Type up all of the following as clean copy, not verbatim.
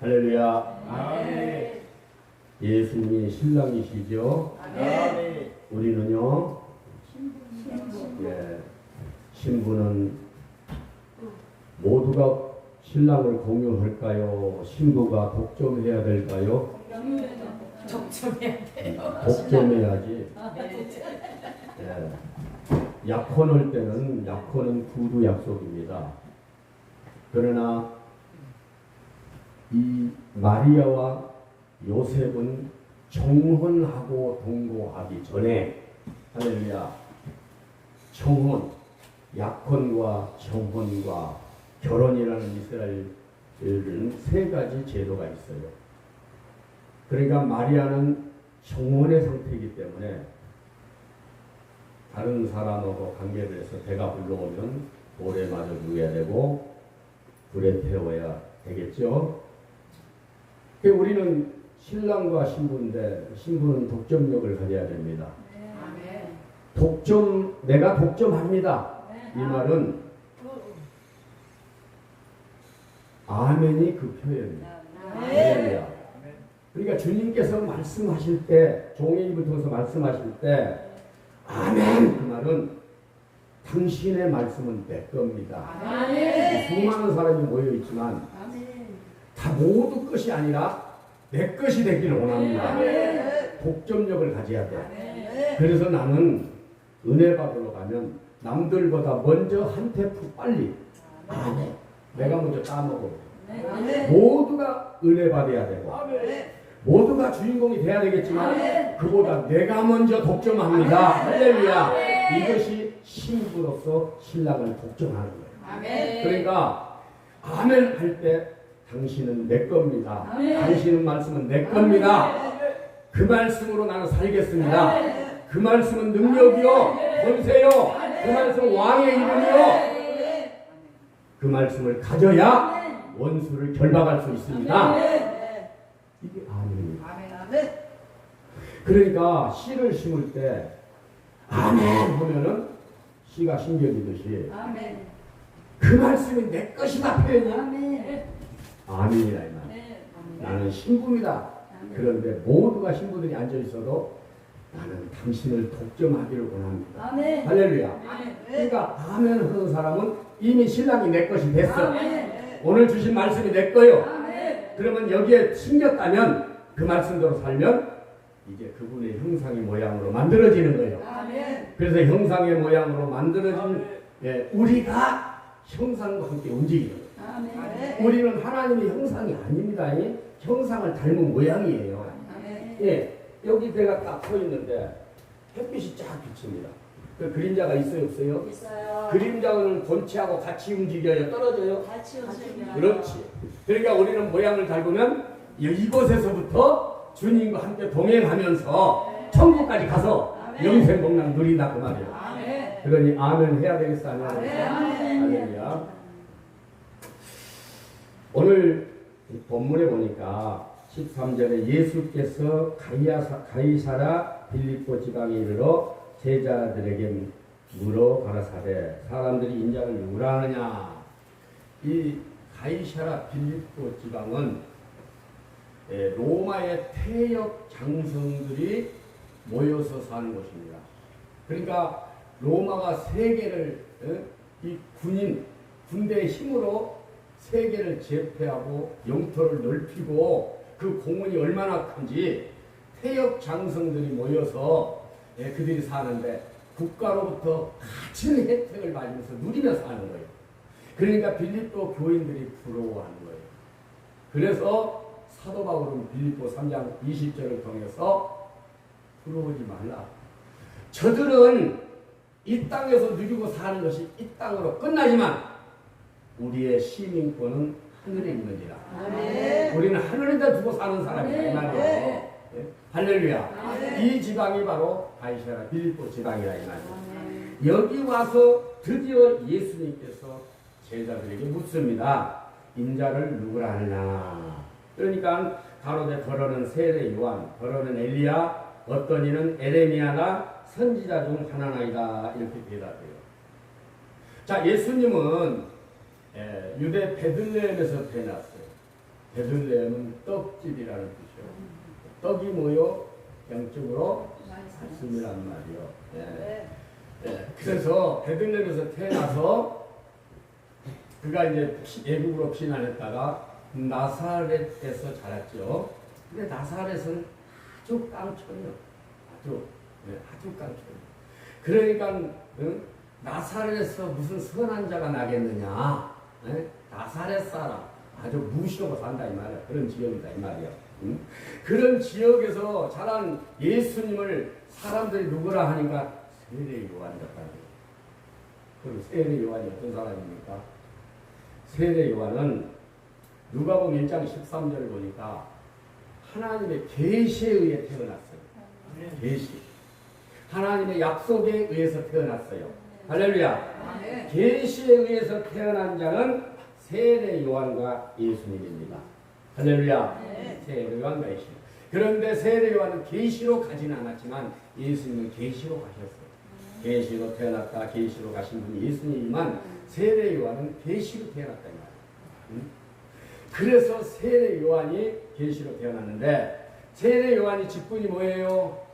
할렐루야. 아멘. 예수님이 신랑이시죠? 아멘. 우리는요, 신부는 모두가 신랑을 공유할까요? 신부가 독점해야 될까요? 독점해야 돼요. 독점해야지. 약혼할 때는 약혼은 구두 약속입니다. 그러나 이 마리아와 요셉은 정혼하고 동거하기 전에, 할렐루야, 정혼, 약혼과 정혼과 결혼이라는 이스라엘은 세 가지 제도가 있어요. 그러니까 마리아는 정혼의 상태이기 때문에 다른 사람하고 관계를 해서 배가 불러오면 돌에 맞아 죽여야 되고 불에 태워야 되겠죠. 우리는 신랑과 신부인데 신부는 독점력을 가져야 됩니다. 내가 독점합니다. 이 말은 아멘이 그 표현이에요. 그러니까 주님께서 말씀하실 때, 종의 입을 통해서 말씀하실 때 아멘, 그 말은 당신의 말씀은 내 겁니다. 수많은 사람이 모여 있지만 다 모두 것이 아니라 내 것이 되기를 원합니다. 독점력을 가져야 돼. 그래서 나는 은혜 받으러 가면 남들보다 먼저 한 테프 빨리 내가 먼저 따먹어. 모두가 은혜 받아야 되고 모두가 주인공이 돼야 되겠지만 그보다 내가 먼저 독점합니다. 할렐루야. 이것이 신부로서 신랑을 독점하는 거예요. 그러니까 아멘 할 때 당신은 내 겁니다. 당신은 말씀은 내 겁니다. 그 말씀으로 나는 살겠습니다. 그 말씀은 능력이요, 권세요. 그 말씀은 왕의 이름이요. 그 말씀을 가져야 원수를 결박할 수 있습니다. 이게 아멘입니다. 그러니까 씨를 심을 때 아멘 하면은 씨가 심겨지듯이 그 말씀이 내 것이다 표현이 아멘이라 이 말. 나는 신부입니다. 그런데 모두가 신부들이 앉아 있어도 나는 당신을 독점하기를 원합니다. 할렐루야. 그러니까 아멘 하는 사람은 이미 신랑이 내 것이 됐어. 오늘 주신 말씀이 내 거요. 그러면 여기에 심겼다면 그 말씀대로 살면 이제 그분의 형상의 모양으로 만들어지는 거예요. 그래서 형상의 모양으로 만들어진 우리가 형상과 함께 움직이는 거예요. 우리는 하나님의 형상이 아닙니다. 형상을 닮은 모양이에요. 여기 배가 딱 서 있는데 햇빛이 쫙 비칩니다. 그 그림자가 있어요, 없어요? 있어요. 그림자는 본체하고 같이 움직여요, 떨어져요? 같이 움직여요. 그렇지. 그러니까 우리는 모양을 닮으면 이곳에서부터 주님과 함께 동행하면서 천국까지 가서 영생 복락 누린다 그 말이에요. 그러니 아멘 해야 되겠어, 아멘. 할렐루야. 오늘 본문에 보니까 13절에 예수께서 가이사라 빌립보 지방에 이르러 제자들에게 물어 가라사대 사람들이 인자를 누구라 하느냐. 이 가이사라 빌립보 지방은 로마의 퇴역 장성들이 모여서 사는 곳입니다. 그러니까 로마가 세계를 이 군대의 힘으로 세계를 제패하고 영토를 넓히고 그 공헌이 얼마나 큰지 퇴역 장성들이 모여서 그들이 사는데 국가로부터 같은 혜택을 받으면서 누리며 사는 거예요. 그러니까 빌립보 교인들이 부러워하는 거예요. 그래서 사도 바울은 빌립보 3장 20절을 통해서 부러워하지 말라. 저들은 이 땅에서 누리고 사는 것이 이 땅으로 끝나지만 우리의 시민권은 하늘에 있느니라. 우리는 하늘에다 두고 사는 사람이다 이 말이에요. 할렐루야. 이 지방이 바로 가이사라 빌립보 지방이라 이 말이에요. 여기 와서 드디어 예수님께서 제자들에게 묻습니다. 인자를 누구라 하느냐. 그러니까 가로되 거러는 세례 요한, 거러는 엘리야, 어떤 이는 에레미야나 선지자 중 하나나이다 이렇게 대답해요. 자, 예수님은 유대 베들레헴에서 태어났어요. 베들레헴은 떡집이라는 뜻이요. 떡이 뭐요? 영적으로 말씀이란 말이요. 그래서 베들레헴에서 태어나서 그가 이제 애국으로 피난했다가 나사렛에서 자랐죠. 근데 나사렛은 아주 깡초예요. 아주 깡초예요. 그러니까 나사렛에서 무슨 선한 자가 나겠느냐? 나사렛 사람 아주 무시하고 산다 이 말이야. 그런 지역이다 이 말이야. 그런 지역에서 자란 예수님을 사람들이 누구라 하니까 세례 요한이었다. 그럼 세례 요한이 어떤 사람입니까? 세례 요한은 누가복음 1장 13절을 보니까 하나님의 계시에 의해 태어났어요. 계시. 하나님의 약속에 의해서 태어났어요. 할렐루야. 계시에 의해서 태어난 자는 세례 요한과 예수님입니다. 할렐루야. 세례 요한과 예수님. 그런데 세례 요한은 계시로 가지는 않았지만 예수님은 계시로 가셨어요. 계시로 태어났다 계시로 가신 분이 예수님이지만 세례 요한은 계시로 태어났다 이 말이에요. 그래서 세례 요한이 계시로 태어났는데 세례 요한이 직분이 뭐예요?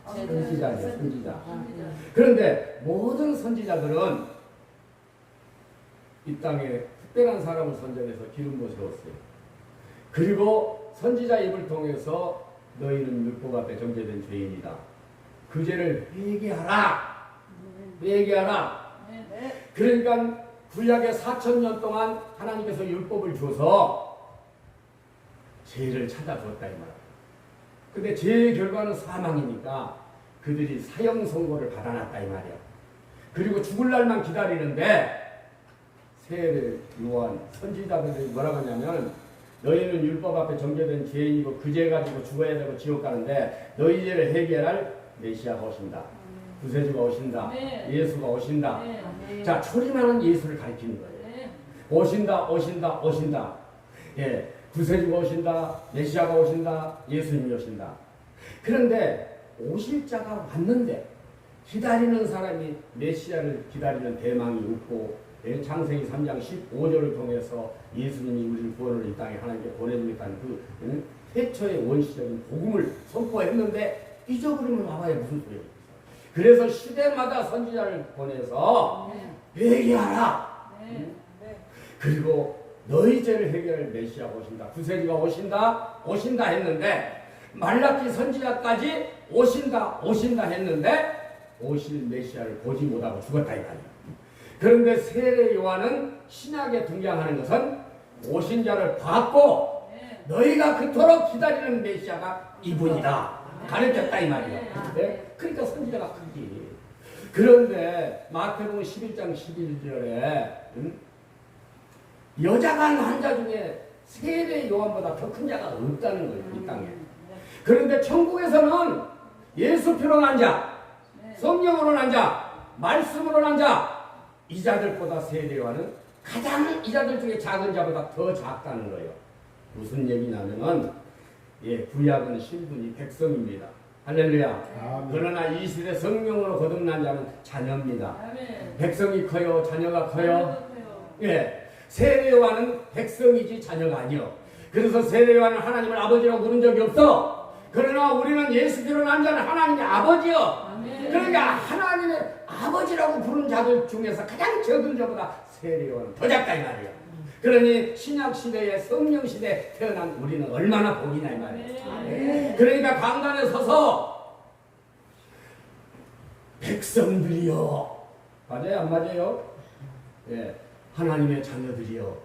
선지자죠. 선지자. 그런데 모든 선지자들은 이 땅에 특별한 사람을 선정해서 기름 부어 세웠어요. 그리고 선지자 입을 통해서 너희는 율법 앞에 정죄된 죄인이다. 그 죄를 회개하라. 회개하라. 그러니까 구약의 4,000년 동안 하나님께서 율법을 줘서 죄를 찾아주었다 이 말이에요. 근데 죄의 결과는 사망이니까 그들이 사형 선고를 받아놨다 이 말이에요. 그리고 죽을 날만 기다리는데 세례 요한 선지자들이 뭐라고 하냐면 너희는 율법 앞에 정죄된 죄인이고 그 죄 가지고 죽어야 되고 지옥 가는데 너희 죄를 해결할 메시아가 오신다. 구세주가 오신다. 네. 예수가 오신다. 네. 자, 초림하는 예수를 가리키는 거예요. 네. 오신다, 오신다, 오신다. 예, 구세주가 오신다. 메시아가 오신다. 예수님이 오신다. 그런데 오실 자가 왔는데 기다리는 사람이 메시아를 기다리는 대망이 없고 창세기 3장 15절을 통해서 예수님이 우리를 구원을 이 땅에 하나님께 보내주겠다는 그 태초의 원시적인 복음을 선포했는데 잊어버리면 와봐야 무슨 소리예요. 그래서 시대마다 선지자를 보내서 회개하라. 그리고 너희 죄를 해결할 메시아가 오신다. 구세주가 오신다 했는데 말라기 선지자까지 오신다 했는데 오실 메시아를 보지 못하고 죽었다 이 말이야. 그런데 세례 요한은 신약에 등장하는 것은 오신 자를 봤고 너희가 그토록 기다리는 메시아가 이분이다. 가르쳤다 이 말이야. 네? 그러니까 선지자가 크지. 그런데 마태복음 11장 11절에 여자가 난 자 중에 세례 요한보다 더 큰 자가 없다는 거예요. 이 땅에. 그런데 천국에서는 예수 피로 난 자, 성령으로 난 자, 말씀으로 난 자, 이 자들보다 세례 요한은 가장 이 자들 중에 작은 자보다 더 작다는 거예요. 무슨 얘기냐면은 구약은 신분이 백성입니다. 할렐루야. 아멘. 그러나 이 시대 성령으로 거듭난 자는 자녀입니다. 아멘. 백성이 커요, 자녀가 커요. 예, 세례 요한은 백성이지 자녀가 아니요. 그래서 세례 요한은 하나님을 아버지라고 부른 적이 없어. 그러나 우리는 예수께로 난 자는 하나님의 아버지요. 아멘. 그러니까 하나님의 아버지라고 부른 자들 중에서 가장 적은 자보다 세례 요한은 더 작다 이 말이에요. 그러니 신약 시대에 성령 시대에 태어난 우리는 얼마나 복이냐 이 말이에요. 그러니까 강단에 서서 백성들이여, 맞아요 안 맞아요? 예, 하나님의 자녀들이여.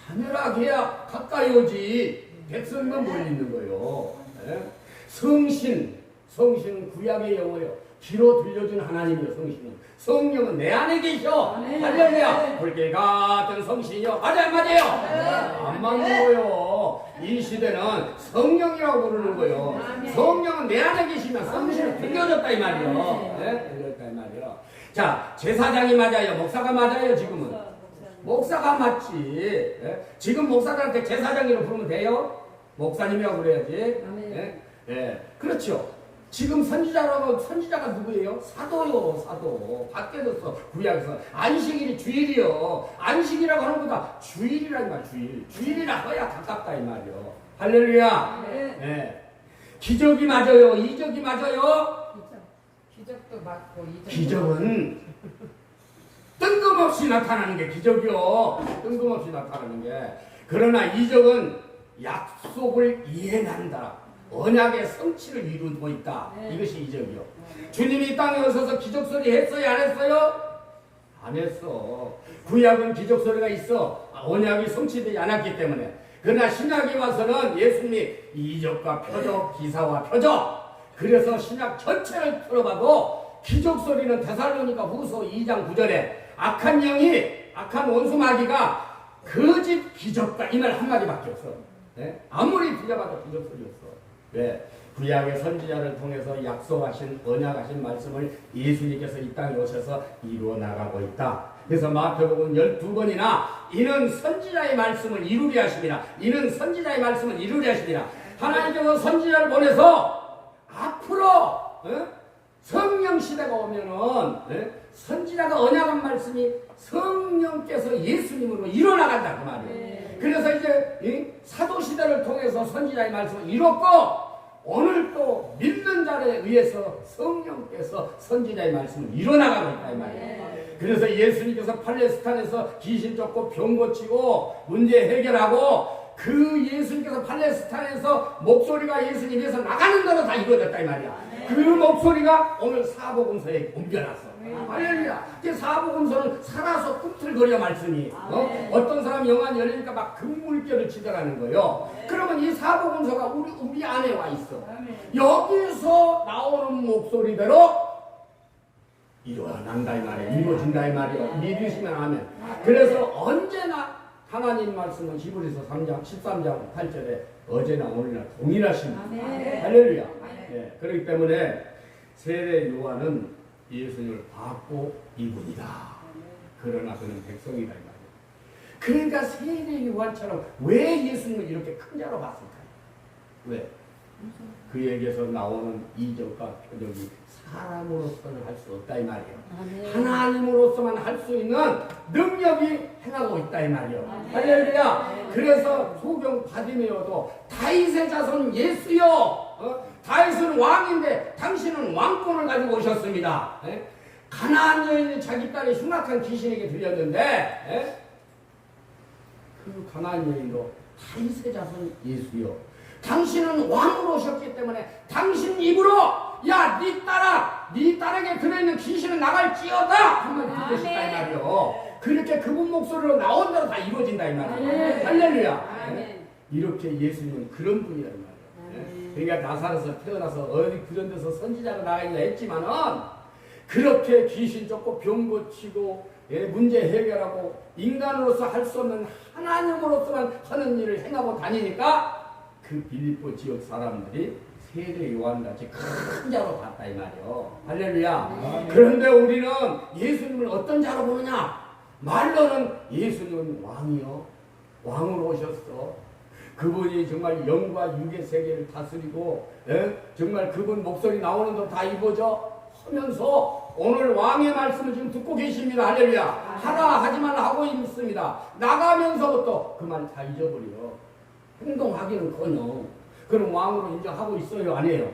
자녀라 걔야 가까이 오지. 백성만 멀리 있는 거예요. 예? 성신은 구약의 영어요. 귀로 들려준 하나님이요. 성신은 성령은 내 안에 계셔. 할렐루야. 불길 같은 성신이요. 맞아요. 안 맞는 거요. 이 시대는 성령이라고 부르는 거요. 성령은 내 안에 계시면 성신은 들려줬다 이 말이요. 들려줬다 이 말이요. 자, 제사장이 맞아요, 목사가 맞아요. 지금은 목사가 맞지. 지금 목사들한테 제사장이라고 부르면 돼요? 목사님이라고 그래야지. 그렇죠. 지금 선지자가 누구예요? 사도요, 사도. 바뀌어졌어, 구약에서. 안식일이 주일이요. 안식이라고 하는 것보다 주일이란 말, 주일. 주일이라 해야 가깝다, 이 말이요. 할렐루야. 네. 기적이 맞아요, 이적이 맞아요. 기적도 맞고 이적. 기적은 뜬금없이 나타나는 게 기적이요. 뜬금없이 나타나는 게. 그러나 이적은 약속을 이행한다. 언약의 성취를 이루고 있다. 이것이 이적이요. 주님이 이 땅에 오셔서 기적소리 했어요? 안 했어요? 안 했어. 구약은 기적소리가 있어. 언약이 성취되지 않았기 때문에. 그러나 신약에 와서는 예수님이 이적과 표적, 기사와 표적. 그래서 신약 전체를 풀어봐도 기적소리는 데살로니가 후서 2장 9절에 악한 영이, 악한 원수 마귀가 거짓 기적과 이 말 한마디밖에 없어. 네? 아무리 들려봐도 기적소리였어. 왜? 구약의 선지자를 통해서 약속하신, 언약하신 말씀을 예수님께서 이 땅에 오셔서 이루어 나가고 있다. 그래서 마태복음 12번이나 이는 선지자의 말씀을 이루리 하십니다. 이는 선지자의 말씀을 이루리 하십니다. 하나님께서 선지자를 보내서 앞으로 성령 시대가 오면은 선지자가 언약한 말씀이 성령께서 예수님으로 일어나간다 그 말이에요. 그래서 이제 사도 시대를 통해서 선지자의 말씀을 이뤘고 오늘 또 믿는 자에 의해서 성령께서 선지자의 말씀을 일어나가고 있다 이 말이에요. 그래서 예수님께서 팔레스타인에서 귀신 쫓고 병 고치고 문제 해결하고 그 예수님께서 팔레스타인에서 목소리가 예수님에서 나가는 대로 다 이루어졌다 이 말이야. 그 목소리가 오늘 사복음서에 옮겨놨어. 할렐루야. 사복음서는 살아서 꿈틀거려 말씀이. 어떤 사람 영안이 열리니까 막 금물결을 치더라는 거예요. 그러면 이 사복음서가 우리 안에 와 있어. 여기서 나오는 목소리대로 일어난다 이 말이에요. 이루어진다 이 말이에요. 믿으시면 하면. 그래서 언제나 하나님 말씀은 히브리서 3장 13장 8절에 어제나 오늘이나 동일하십니다. 할렐루야. 네, 그렇기 때문에 세례 요한은 예수님을 받고 이분이다. 그러나 그는 백성이다 이 말이에요. 그러니까 세례 요한처럼 왜 예수님을 이렇게 큰 자로 봤을까요? 왜? 그에게서 나오는 이적과 표적이 사람으로서는 할 수 없다 이 말이에요. 하나님으로서만 할 수 있는 능력이 행하고 있다 이 말이에요. 할렐루야. 그래서 소경 바디메어도 다윗의 자손 예수여, 다윗은 왕인데 당신은 왕권을 가지고 오셨습니다. 가나안 여인이 자기 딸의 흉악한 귀신에게 들렸는데 그 가나안 여인도 다윗의 자손 예수여, 당신은 왕으로 오셨기 때문에 당신 입으로 야, 네 딸에게 들어있는 귀신은 나갈지어다 한번 듣으셨다 이 말이요. 그렇게 그분 목소리로 나온 대로 다 이루어진다 이 말이에요. 할렐루야. 이렇게 예수님은 그런 분이란 말이에요. 그러니까 나사로에서 태어나서 어디 그런 데서 선지자가 나가기도 했지만은 그렇게 귀신 쫓고 병 고치고 문제 해결하고 인간으로서 할 수 없는 하나님으로서만 하는 일을 행하고 다니니까 그 빌립보 지역 사람들이 세례 요한같이 큰 자로 봤다 이 말이요. 할렐루야. 그런데 우리는 예수님을 어떤 자로 보느냐? 말로는 예수님은 왕이요, 왕으로 오셨어. 그분이 정말 영과 육의 세계를 다스리고 정말 그분 목소리 나오는 거 다 입어져 하면서 오늘 왕의 말씀을 지금 듣고 계십니다. 할렐루야. 하라 하지 말라 하고 있습니다. 나가면서부터 그 말 다 잊어버려. 행동하기는커녕 그럼 왕으로 인정하고 있어요, 안 해요?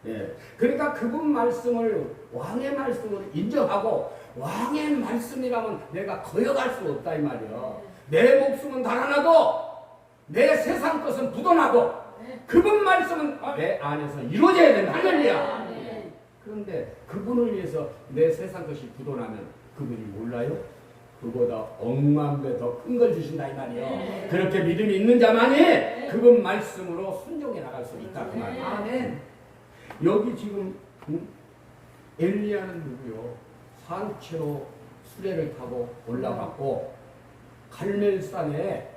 예. 그러니까 그분 말씀을, 왕의 말씀을 인정하고 왕의 말씀이라면 내가 거역할 수 없다 이 말이에요. 내 목숨은 달아나도 내 세상 것은 부도나도 그분 말씀은 내 안에서 이루어져야 된다. 할렐루야. 그런데 그분을 위해서 내 세상 것이 부도나면 그분이 몰라요? 그보다 억만 배 더 큰 걸 주신다 이 말이에요. 그렇게 믿음이 있는 자만이 그분 말씀으로 순종해 나갈 수 있다 그 말이에요. 여기 지금 엘리야는 누구요? 산채로 수레를 타고 올라갔고 갈멜산에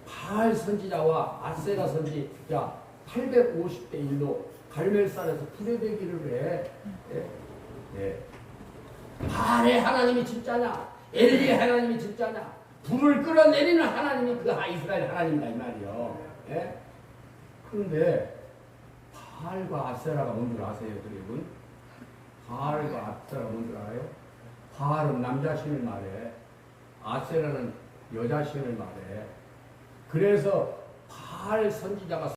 바알 선지자와 아세라 선지자 850대 1로 갈멜산에서 부대대기를 해. 바알의 하나님이 진짜냐? 엘리의 하나님이 진짜냐? 불을 끌어내리는 하나님이 그 이스라엘 하나님이다 이 말이요. 그런데 바알과 아세라가 뭔지 아세요, 여러분? 바알과 아세라가 뭔지 알아요? 바알은 남자신을 말해. 아세라는 여자신을 말해. 그래서 바알 선지자가